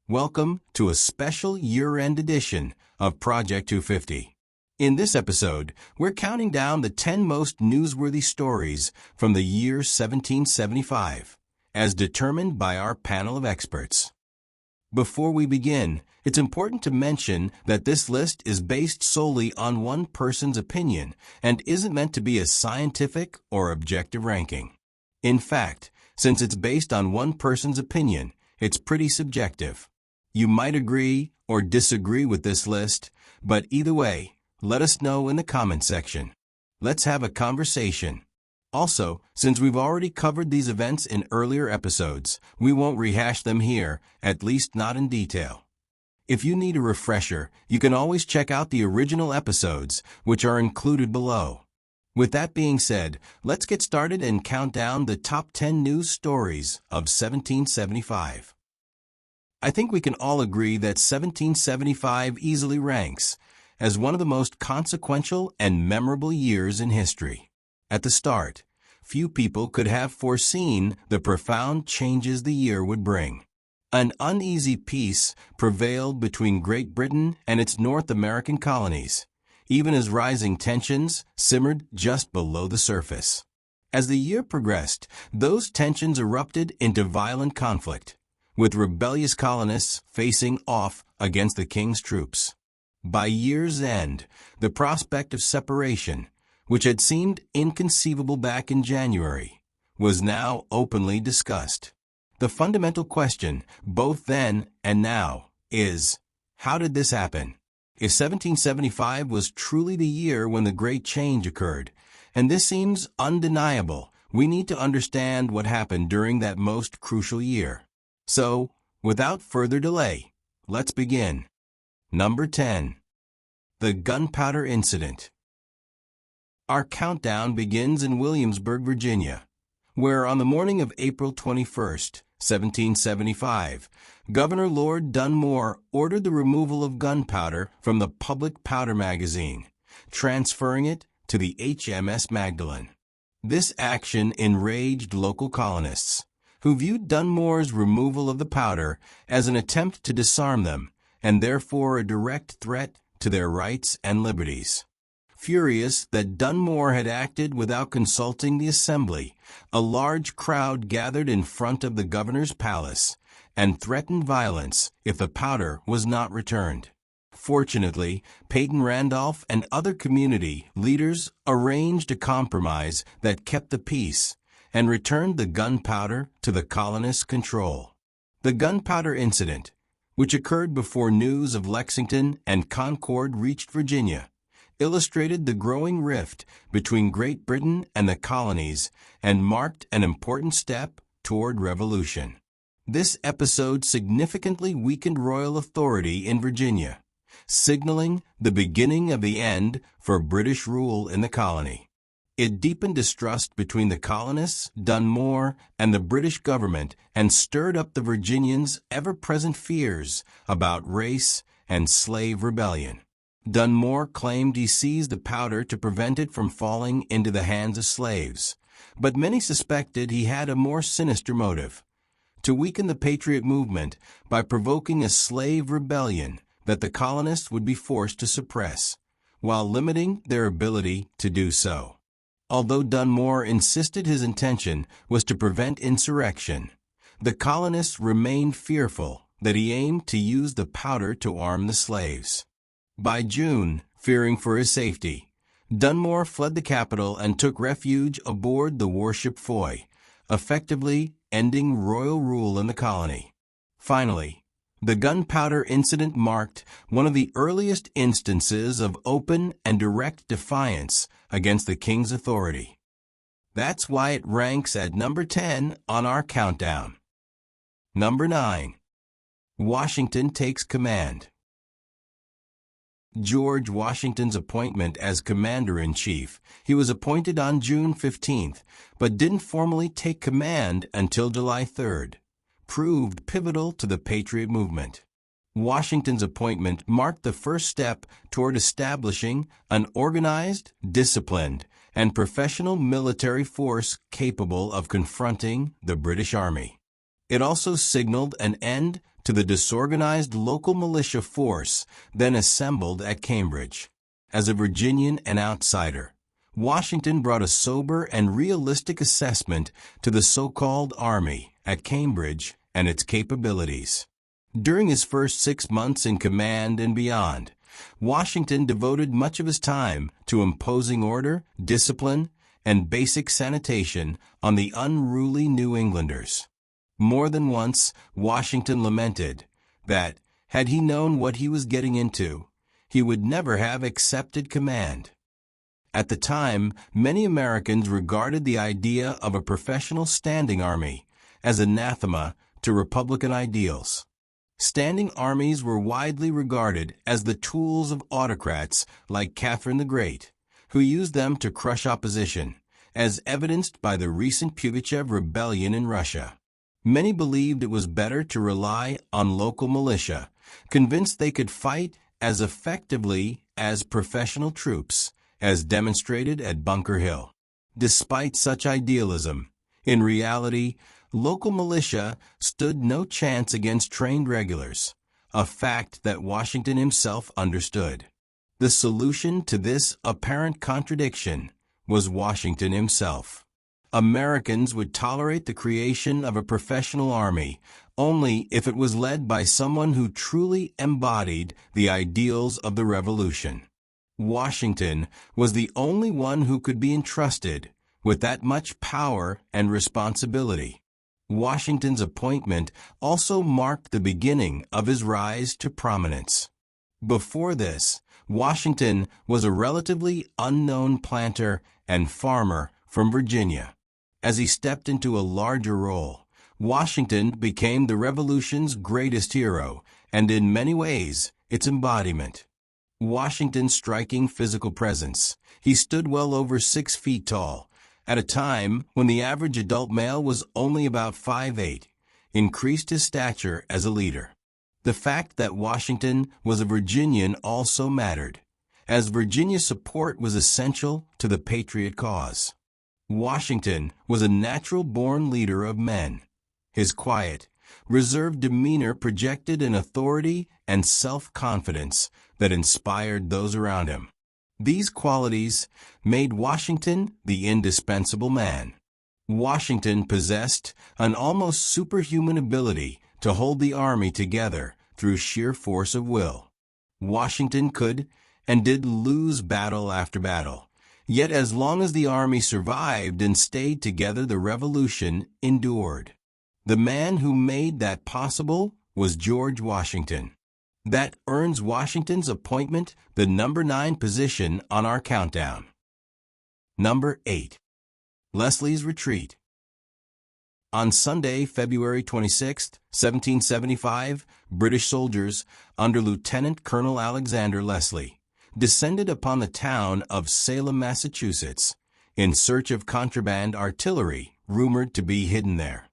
Welcome to a special year-end edition of Project 250. In this episode, we're counting down the 10 most newsworthy stories from the year 1775, as determined by our panel of experts. Before we begin, it's important to mention that this list is based solely on one person's opinion and isn't meant to be a scientific or objective ranking. In fact, since it's based on one person's opinion, it's pretty subjective. You might agree or disagree with this list, but either way, let us know in the comment section. Let's have a conversation. Also, since we've already covered these events in earlier episodes, we won't rehash them here, at least not in detail. If you need a refresher, you can always check out the original episodes, which are included below. With that being said, let's get started and count down the top 10 news stories of 1775. I think we can all agree that 1775 easily ranks as one of the most consequential and memorable years in history. At the start, few people could have foreseen the profound changes the year would bring. An uneasy peace prevailed between Great Britain and its North American colonies, even as rising tensions simmered just below the surface. As the year progressed, those tensions erupted into violent conflict, with rebellious colonists facing off against the king's troops. By year's end, the prospect of separation, which had seemed inconceivable back in January, was now openly discussed. The fundamental question, both then and now, is, how did this happen? If 1775 was truly the year when the Great Change occurred, and this seems undeniable, we need to understand what happened during that most crucial year. So, without further delay, let's begin. Number 10. The Gunpowder Incident. Our countdown begins in Williamsburg, Virginia, where on the morning of April 21st, 1775, Governor Lord Dunmore ordered the removal of gunpowder from the public powder magazine, transferring it to the HMS Magdalen. This action enraged local colonists, who viewed Dunmore's removal of the powder as an attempt to disarm them, and therefore a direct threat to their rights and liberties. Furious that Dunmore had acted without consulting the assembly, a large crowd gathered in front of the governor's palace and threatened violence if the powder was not returned. Fortunately, Peyton Randolph and other community leaders arranged a compromise that kept the peace and returned the gunpowder to the colonists' control. The Gunpowder Incident, which occurred before news of Lexington and Concord reached Virginia, illustrated the growing rift between Great Britain and the colonies and marked an important step toward revolution. This episode significantly weakened royal authority in Virginia, signaling the beginning of the end for British rule in the colony. It deepened distrust between the colonists, Dunmore, and the British government and stirred up the Virginians' ever-present fears about race and slave rebellion. Dunmore claimed he seized the powder to prevent it from falling into the hands of slaves, but many suspected he had a more sinister motive: to weaken the patriot movement by provoking a slave rebellion that the colonists would be forced to suppress, while limiting their ability to do so. Although Dunmore insisted his intention was to prevent insurrection, the colonists remained fearful that he aimed to use the powder to arm the slaves. By June, fearing for his safety, Dunmore fled the capital and took refuge aboard the warship Foy, effectively ending royal rule in the colony. Finally, the Gunpowder Incident marked one of the earliest instances of open and direct defiance against the king's authority. That's why it ranks at number 10 on our countdown. Number 9. Washington takes command. George Washington's appointment as Commander-in-Chief. He was appointed on June 15th, but didn't formally take command until July 3rd, proved pivotal to the Patriot movement. Washington's appointment marked the first step toward establishing an organized, disciplined, and professional military force capable of confronting the British Army. It also signaled an end to the disorganized local militia force then assembled at Cambridge. As a Virginian and outsider, Washington brought a sober and realistic assessment to the so-called Army at Cambridge and its capabilities. During his first 6 months in command and beyond, Washington devoted much of his time to imposing order, discipline, and basic sanitation on the unruly New Englanders. More than once, Washington lamented that, had he known what he was getting into, he would never have accepted command. At the time, many Americans regarded the idea of a professional standing army as anathema to Republican ideals. Standing armies were widely regarded as the tools of autocrats like Catherine the Great, who used them to crush opposition, as evidenced by the recent Pugachev rebellion in Russia. Many believed it was better to rely on local militia, convinced they could fight as effectively as professional troops, as demonstrated at Bunker Hill. Despite such idealism, in reality, local militia stood no chance against trained regulars, a fact that Washington himself understood. The solution to this apparent contradiction was Washington himself. Americans would tolerate the creation of a professional army only if it was led by someone who truly embodied the ideals of the Revolution. Washington was the only one who could be entrusted with that much power and responsibility. Washington's appointment also marked the beginning of his rise to prominence. Before this, Washington was a relatively unknown planter and farmer from Virginia. As he stepped into a larger role, Washington became the Revolution's greatest hero and in many ways its embodiment. Washington's striking physical presence, he stood well over 6 feet tall, at a time when the average adult male was only about 5'8", increased his stature as a leader. The fact that Washington was a Virginian also mattered, as Virginia's support was essential to the patriot cause. Washington was a natural-born leader of men. His quiet, reserved demeanor projected an authority and self-confidence that inspired those around him. These qualities made Washington the indispensable man. Washington possessed an almost superhuman ability to hold the army together through sheer force of will. Washington could and did lose battle after battle. Yet as long as the army survived and stayed together, the Revolution endured. The man who made that possible was George Washington. That earns Washington's appointment the number 9 position on our countdown. Number 8. Leslie's Retreat. On Sunday, February 26, 1775, British soldiers under Lieutenant Colonel Alexander Leslie descended upon the town of Salem, Massachusetts, in search of contraband artillery rumored to be hidden there.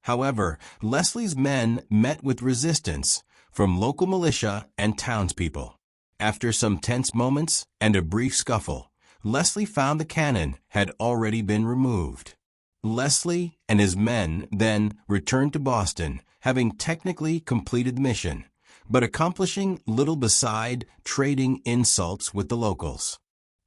However, Leslie's men met with resistance from local militia and townspeople. After some tense moments and a brief scuffle, Leslie found the cannon had already been removed. Leslie and his men then returned to Boston, having technically completed the mission, but accomplishing little beside trading insults with the locals.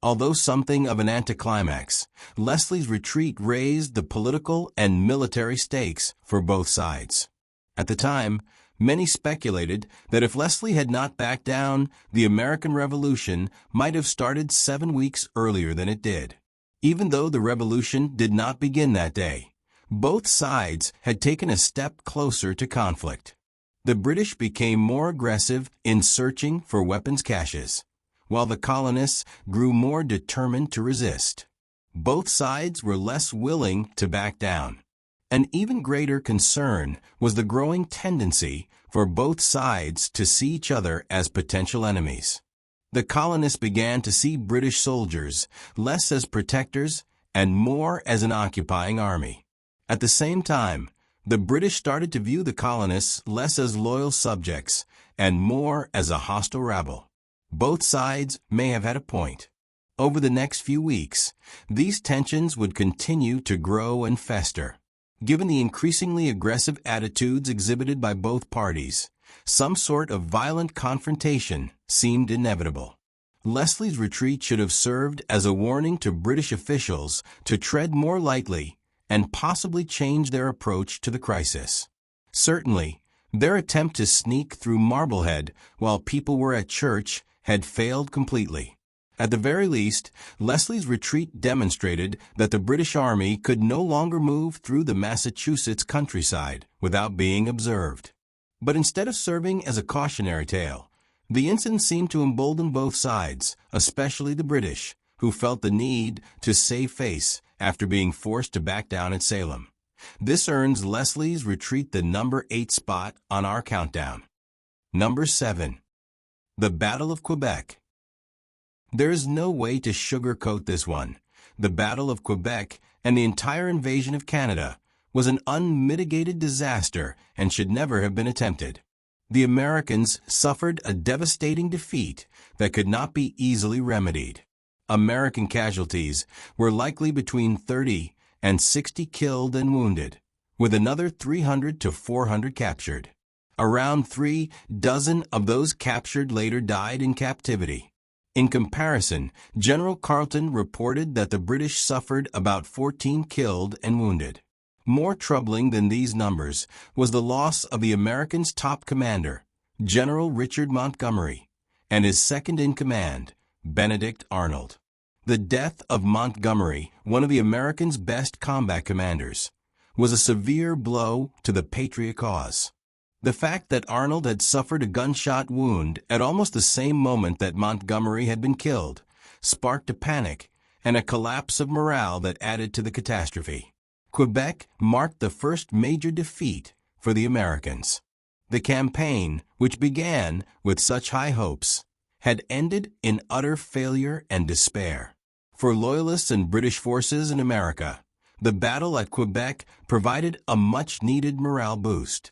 Although something of an anticlimax, Leslie's retreat raised the political and military stakes for both sides. At the time, many speculated that if Leslie had not backed down, the American Revolution might have started 7 weeks earlier than it did. Even though the Revolution did not begin that day, both sides had taken a step closer to conflict. The British became more aggressive in searching for weapons caches, while the colonists grew more determined to resist. Both sides were less willing to back down. An even greater concern was the growing tendency for both sides to see each other as potential enemies. The colonists began to see British soldiers less as protectors and more as an occupying army. At the same time, the British started to view the colonists less as loyal subjects and more as a hostile rabble. Both sides may have had a point. Over the next few weeks, these tensions would continue to grow and fester. Given the increasingly aggressive attitudes exhibited by both parties, some sort of violent confrontation seemed inevitable. Leslie's retreat should have served as a warning to British officials to tread more lightly and possibly change their approach to the crisis. Certainly, their attempt to sneak through Marblehead while people were at church had failed completely. At the very least, Leslie's retreat demonstrated that the British Army could no longer move through the Massachusetts countryside without being observed. But instead of serving as a cautionary tale, the incident seemed to embolden both sides, especially the British, who felt the need to save face after being forced to back down at Salem. This earns Leslie's retreat the number 8 spot on our countdown. Number 7. The Battle of Quebec. There is no way to sugarcoat this one. The Battle of Quebec and the entire invasion of Canada was an unmitigated disaster and should never have been attempted. The Americans suffered a devastating defeat that could not be easily remedied. American casualties were likely between 30 and 60 killed and wounded, with another 300 to 400 captured. Around 3 dozen of those captured later died in captivity. In comparison, General Carleton reported that the British suffered about 14 killed and wounded. More troubling than these numbers was the loss of the Americans' top commander, General Richard Montgomery, and his second-in-command, Benedict Arnold. The death of Montgomery, one of the Americans' best combat commanders, was a severe blow to the Patriot cause. The fact that Arnold had suffered a gunshot wound at almost the same moment that Montgomery had been killed sparked a panic and a collapse of morale that added to the catastrophe. Quebec marked the first major defeat for the Americans. The campaign, which began with such high hopes, had ended in utter failure and despair. For Loyalists and British forces in America, the battle at Quebec provided a much-needed morale boost.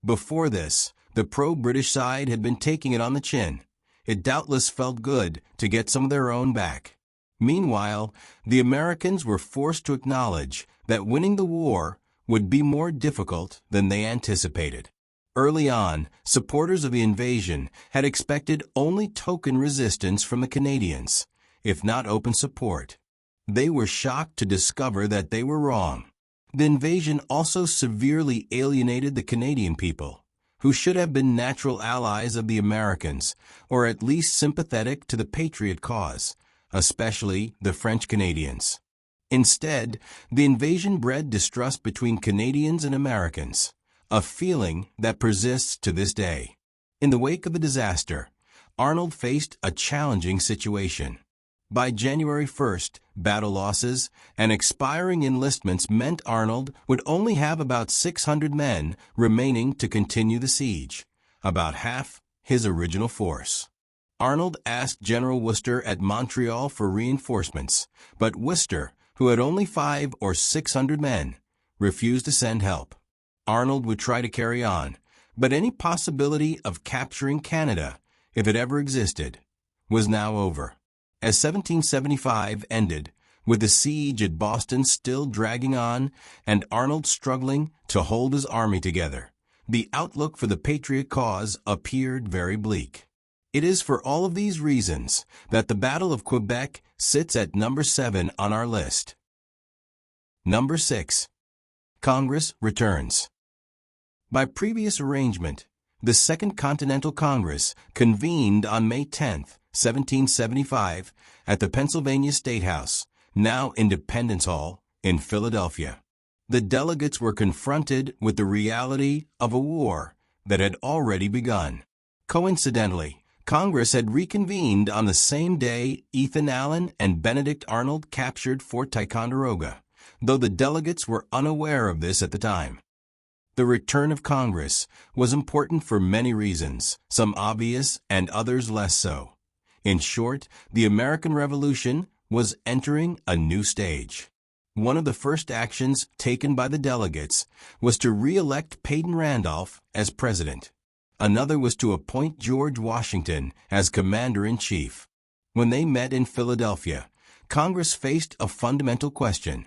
Before this, the pro-British side had been taking it on the chin. It doubtless felt good to get some of their own back. Meanwhile, the Americans were forced to acknowledge that winning the war would be more difficult than they anticipated. Early on, supporters of the invasion had expected only token resistance from the Canadians, if not open support. They were shocked to discover that they were wrong. The invasion also severely alienated the Canadian people, who should have been natural allies of the Americans, or at least sympathetic to the Patriot cause, especially the French Canadians. Instead, the invasion bred distrust between Canadians and Americans, a feeling that persists to this day. In the wake of the disaster, Arnold faced a challenging situation. By January 1st, battle losses and expiring enlistments meant Arnold would only have about 600 men remaining to continue the siege, about half his original force. Arnold asked General Worcester at Montreal for reinforcements, but Worcester, who had only 500 or 600 men, refused to send help. Arnold would try to carry on, but any possibility of capturing Canada, if it ever existed, was now over. As 1775 ended, with the siege at Boston still dragging on and Arnold struggling to hold his army together, the outlook for the Patriot cause appeared very bleak. It is for all of these reasons that the Battle of Quebec sits at number 7 on our list. Number 6. Congress returns. By previous arrangement, the Second Continental Congress convened on May 10, 1775, at the Pennsylvania State House, now Independence Hall, in Philadelphia. The delegates were confronted with the reality of a war that had already begun. Coincidentally, Congress had reconvened on the same day Ethan Allen and Benedict Arnold captured Fort Ticonderoga, though the delegates were unaware of this at the time. The return of Congress was important for many reasons, some obvious and others less so. In short, the American Revolution was entering a new stage. One of the first actions taken by the delegates was to re-elect Peyton Randolph as president. Another was to appoint George Washington as commander-in-chief. When they met in Philadelphia, Congress faced a fundamental question.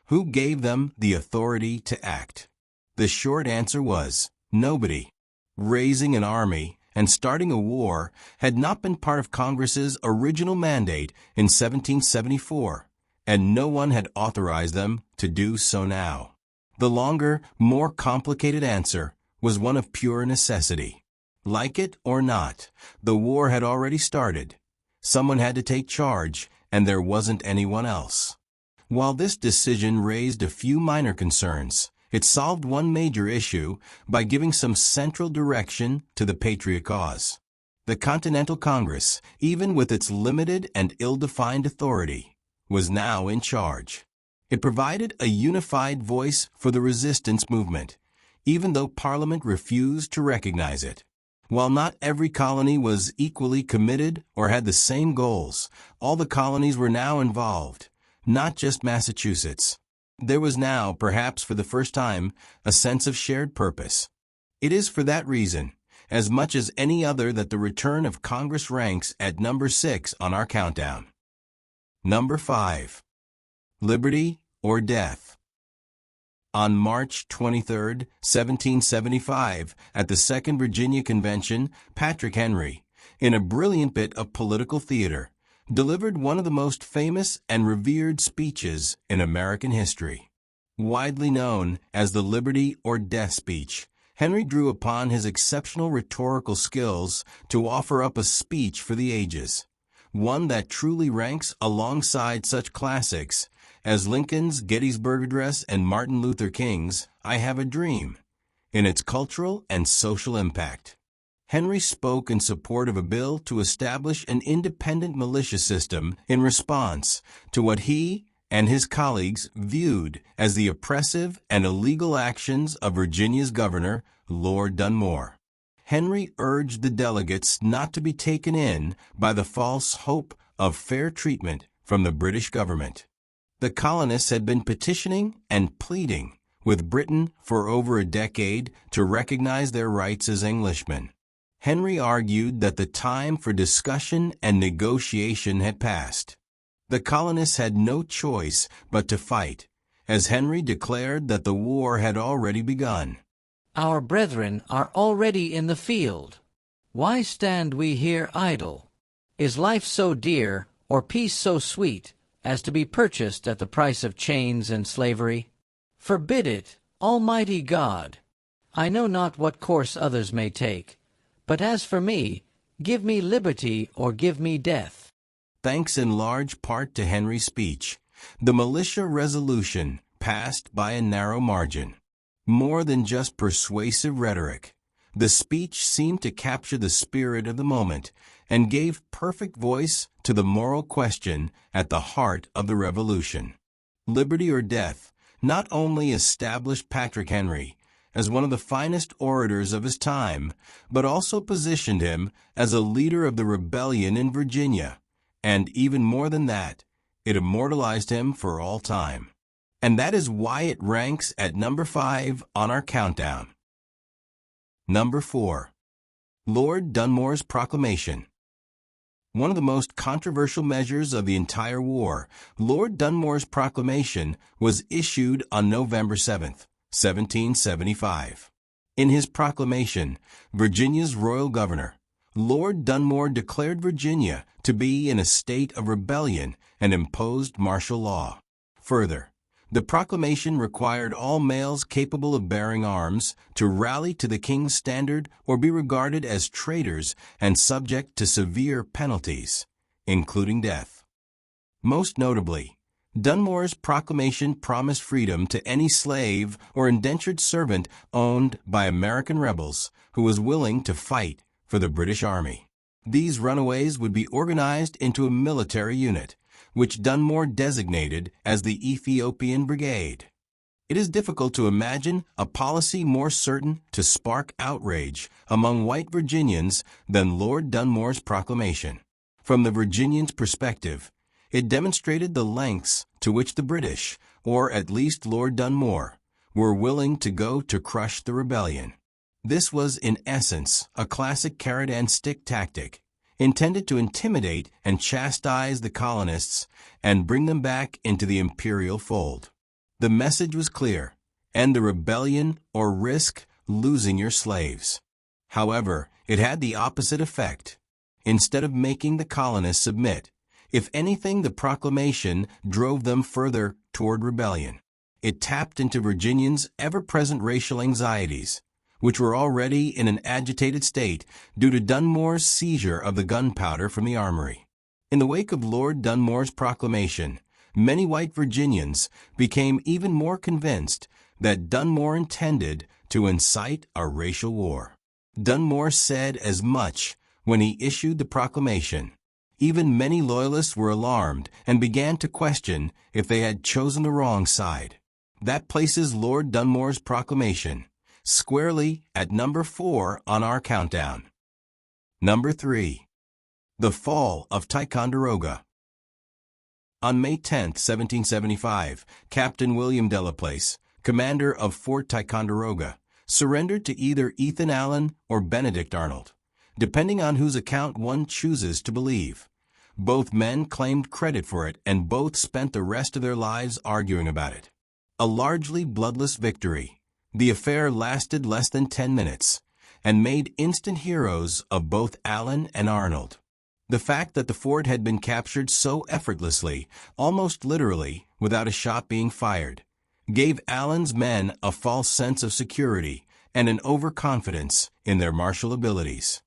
Who gave them the authority to act? The short answer was nobody. Raising an army and starting a war had not been part of Congress's original mandate in 1774, and no one had authorized them to do so now. The longer, more complicated answer was one of pure necessity. Like it or not, the war had already started. Someone had to take charge, and there wasn't anyone else. While this decision raised a few minor concerns, it solved one major issue by giving some central direction to the Patriot cause. The Continental Congress, even with its limited and ill-defined authority, was now in charge. It provided a unified voice for the resistance movement, even though Parliament refused to recognize it. While not every colony was equally committed or had the same goals, all the colonies were now involved, not just Massachusetts. There was now, perhaps for the first time, a sense of shared purpose. It is for that reason, as much as any other, that the return of Congress ranks at number 6 on our countdown. Number 5. Liberty or Death. On March 23, 1775, at the Second Virginia Convention, Patrick Henry, in a brilliant bit of political theater, delivered one of the most famous and revered speeches in American history. Widely known as the Liberty or Death speech, Henry drew upon his exceptional rhetorical skills to offer up a speech for the ages, one that truly ranks alongside such classics as Lincoln's Gettysburg Address and Martin Luther King's I Have a Dream, in its cultural and social impact. Henry spoke in support of a bill to establish an independent militia system in response to what he and his colleagues viewed as the oppressive and illegal actions of Virginia's governor, Lord Dunmore. Henry urged the delegates not to be taken in by the false hope of fair treatment from the British government. The colonists had been petitioning and pleading with Britain for over a decade to recognize their rights as Englishmen. Henry argued that the time for discussion and negotiation had passed. The colonists had no choice but to fight, as Henry declared that the war had already begun. Our brethren are already in the field. Why stand we here idle? Is life so dear, or peace so sweet, as to be purchased at the price of chains and slavery? Forbid it, Almighty God! I know not what course others may take, but as for me, give me liberty or give me death. Thanks in large part to Henry's speech, the militia resolution passed by a narrow margin. More than just persuasive rhetoric, the speech seemed to capture the spirit of the moment and gave perfect voice to the moral question at the heart of the Revolution. Liberty or death not only established Patrick Henry as one of the finest orators of his time, but also positioned him as a leader of the rebellion in Virginia, and even more than that, it immortalized him for all time. And that is why it ranks at number 5 on our countdown. Number 4. Lord Dunmore's Proclamation. One of the most controversial measures of the entire war, Lord Dunmore's Proclamation was issued on November 7th. 1775. In his proclamation, Virginia's royal governor, Lord Dunmore, declared Virginia to be in a state of rebellion and imposed martial law. Further, the proclamation required all males capable of bearing arms to rally to the king's standard or be regarded as traitors and subject to severe penalties, including death. Most notably, Dunmore's proclamation promised freedom to any slave or indentured servant owned by American rebels who was willing to fight for the British Army. These runaways would be organized into a military unit, which Dunmore designated as the Ethiopian Brigade. It is difficult to imagine a policy more certain to spark outrage among white Virginians than Lord Dunmore's proclamation. From the Virginians' perspective, it demonstrated the lengths to which the British, or at least Lord Dunmore, were willing to go to crush the rebellion. This was, in essence, a classic carrot-and-stick tactic, intended to intimidate and chastise the colonists and bring them back into the imperial fold. The message was clear: end the rebellion or risk losing your slaves. However, it had the opposite effect. Instead of making the colonists submit, if anything, the proclamation drove them further toward rebellion. It tapped into Virginians' ever-present racial anxieties, which were already in an agitated state due to Dunmore's seizure of the gunpowder from the armory. In the wake of Lord Dunmore's proclamation, many white Virginians became even more convinced that Dunmore intended to incite a racial war. Dunmore said as much when he issued the proclamation. Even many Loyalists were alarmed and began to question if they had chosen the wrong side. That places Lord Dunmore's proclamation squarely at number 4 on our countdown. Number 3. The Fall of Ticonderoga. On May 10, 1775, Captain William Delaplace, commander of Fort Ticonderoga, surrendered to either Ethan Allen or Benedict Arnold, depending on whose account one chooses to believe. Both men claimed credit for it, and both spent the rest of their lives arguing about it. A largely bloodless victory, the affair lasted less than 10 minutes, and made instant heroes of both Allen and Arnold. The fact that the fort had been captured so effortlessly, almost literally, without a shot being fired, gave Allen's men a false sense of security and an overconfidence in their martial abilities.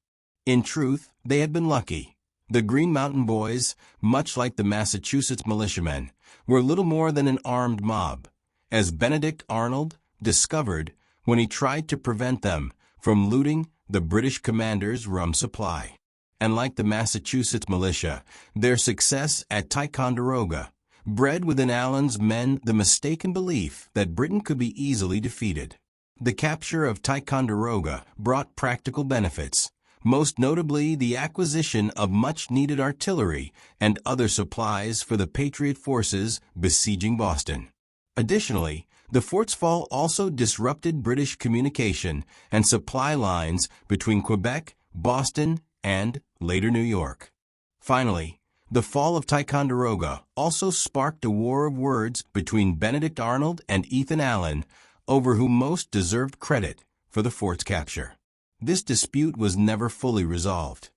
In truth, they had been lucky. The Green Mountain Boys, much like the Massachusetts militiamen, were little more than an armed mob, as Benedict Arnold discovered when he tried to prevent them from looting the British commander's rum supply. And like the Massachusetts militia, their success at Ticonderoga bred within Allen's men the mistaken belief that Britain could be easily defeated. The capture of Ticonderoga brought practical benefits, most notably the acquisition of much-needed artillery and other supplies for the Patriot forces besieging Boston. Additionally, the fort's fall also disrupted British communication and supply lines between Quebec, Boston, and later New York. Finally, the fall of Ticonderoga also sparked a war of words between Benedict Arnold and Ethan Allen over who most deserved credit for the fort's capture. This dispute was never fully resolved.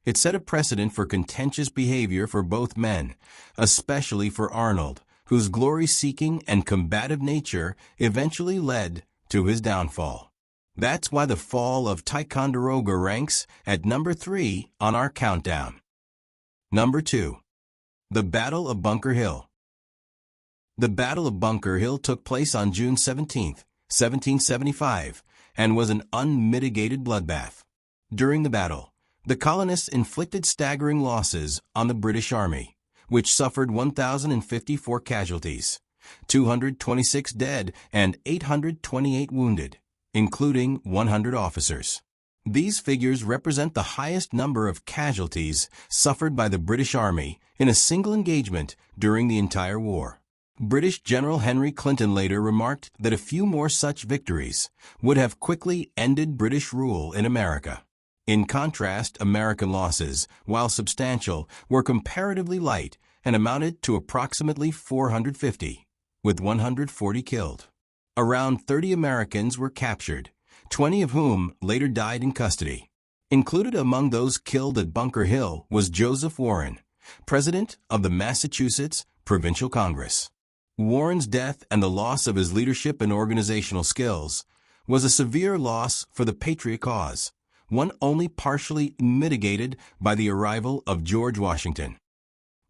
It set a precedent for contentious behavior for both men, especially for Arnold, whose glory-seeking and combative nature eventually led to his downfall. That's why the fall of Ticonderoga ranks at number 3 on our countdown. Number 2. The Battle of Bunker Hill. The Battle of Bunker Hill took place on June 17, 1775, and was an unmitigated bloodbath. During the battle, the colonists inflicted staggering losses on the British Army, which suffered 1,054 casualties, 226 dead, and 828 wounded, including 100 officers. These figures represent the highest number of casualties suffered by the British Army in a single engagement during the entire war. British General Henry Clinton later remarked that a few more such victories would have quickly ended British rule in America. In contrast, American losses, while substantial, were comparatively light and amounted to approximately 450, with 140 killed. Around 30 Americans were captured, 20 of whom later died in custody. Included among those killed at Bunker Hill was Joseph Warren, president of the Massachusetts Provincial Congress. Warren's death and the loss of his leadership and organizational skills was a severe loss for the Patriot cause, one only partially mitigated by the arrival of George Washington.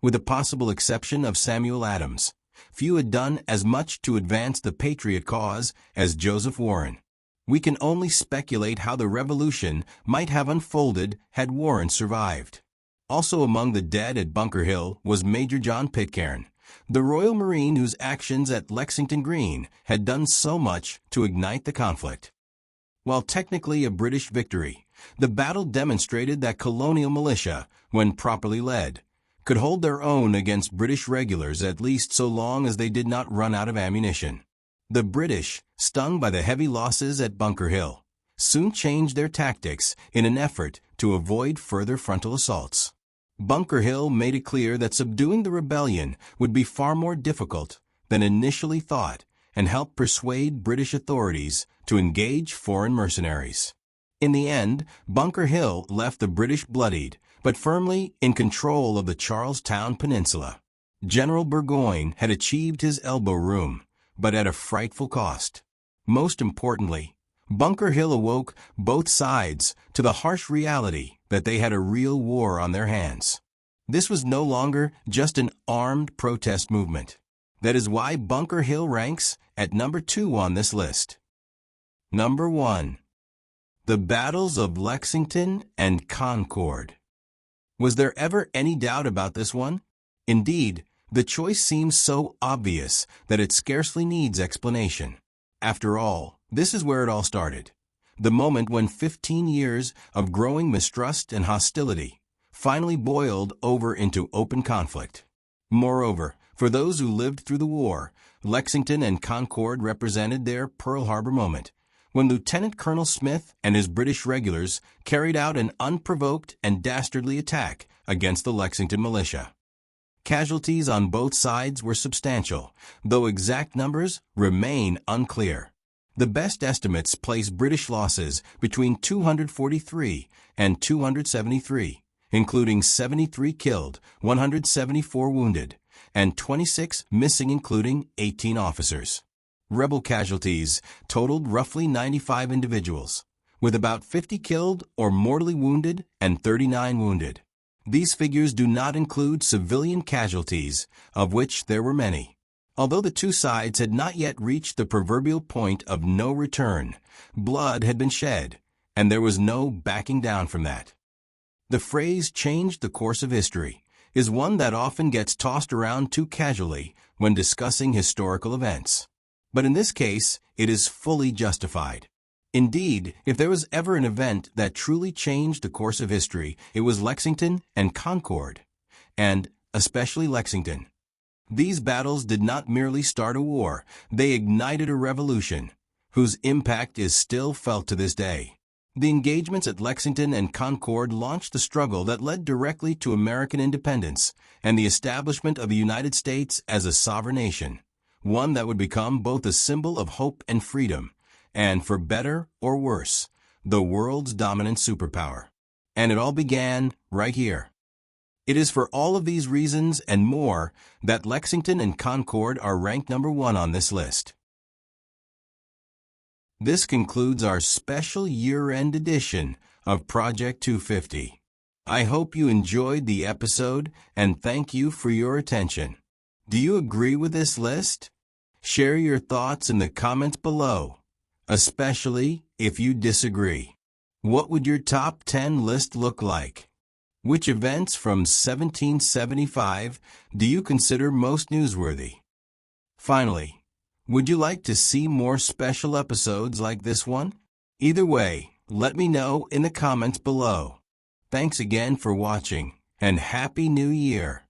With the possible exception of Samuel Adams, few had done as much to advance the Patriot cause as Joseph Warren. We can only speculate how the Revolution might have unfolded had Warren survived. Also among the dead at Bunker Hill was Major John Pitcairn, the Royal Marine whose actions at Lexington Green had done so much to ignite the conflict. While technically a British victory, the battle demonstrated that colonial militia, when properly led, could hold their own against British regulars at least so long as they did not run out of ammunition. The British, stung by the heavy losses at Bunker Hill, soon changed their tactics in an effort to avoid further frontal assaults. Bunker Hill made it clear that subduing the rebellion would be far more difficult than initially thought, and helped persuade British authorities to engage foreign mercenaries. In the end, Bunker Hill left the British bloodied, but firmly in control of the Charlestown Peninsula. General Burgoyne had achieved his elbow room, but at a frightful cost. Most importantly, Bunker Hill awoke both sides to the harsh reality that they had a real war on their hands. This was no longer just an armed protest movement. That is why Bunker Hill ranks at number 2 on this list. Number 1. The Battles of Lexington and Concord. Was there ever any doubt about this one? Indeed, the choice seems so obvious that it scarcely needs explanation. After all, this is where it all started. The moment when 15 years of growing mistrust and hostility finally boiled over into open conflict. Moreover, for those who lived through the war, Lexington and Concord represented their Pearl Harbor moment, when Lieutenant Colonel Smith and his British regulars carried out an unprovoked and dastardly attack against the Lexington militia. Casualties on both sides were substantial, though exact numbers remain unclear. The best estimates place British losses between 243 and 273, including 73 killed, 174 wounded, and 26 missing, including 18 officers. Rebel casualties totaled roughly 95 individuals, with about 50 killed or mortally wounded and 39 wounded. These figures do not include civilian casualties, of which there were many. Although the two sides had not yet reached the proverbial point of no return, blood had been shed, and there was no backing down from that. The phrase "changed the course of history" is one that often gets tossed around too casually when discussing historical events. But in this case, it is fully justified. Indeed, if there was ever an event that truly changed the course of history, it was Lexington and Concord, and especially Lexington. These battles did not merely start a war, they ignited a revolution, whose impact is still felt to this day. The engagements at Lexington and Concord launched the struggle that led directly to American independence and the establishment of the United States as a sovereign nation, one that would become both a symbol of hope and freedom, and, for better or worse, the world's dominant superpower. And it all began right here. It is for all of these reasons and more that Lexington and Concord are ranked number 1 on this list. This concludes our special year-end edition of Project 250. I hope you enjoyed the episode and thank you for your attention. Do you agree with this list? Share your thoughts in the comments below, especially if you disagree. What would your top 10 list look like? Which events from 1775 do you consider most newsworthy? Finally, would you like to see more special episodes like this one? Either way, let me know in the comments below. Thanks again for watching, and Happy New Year!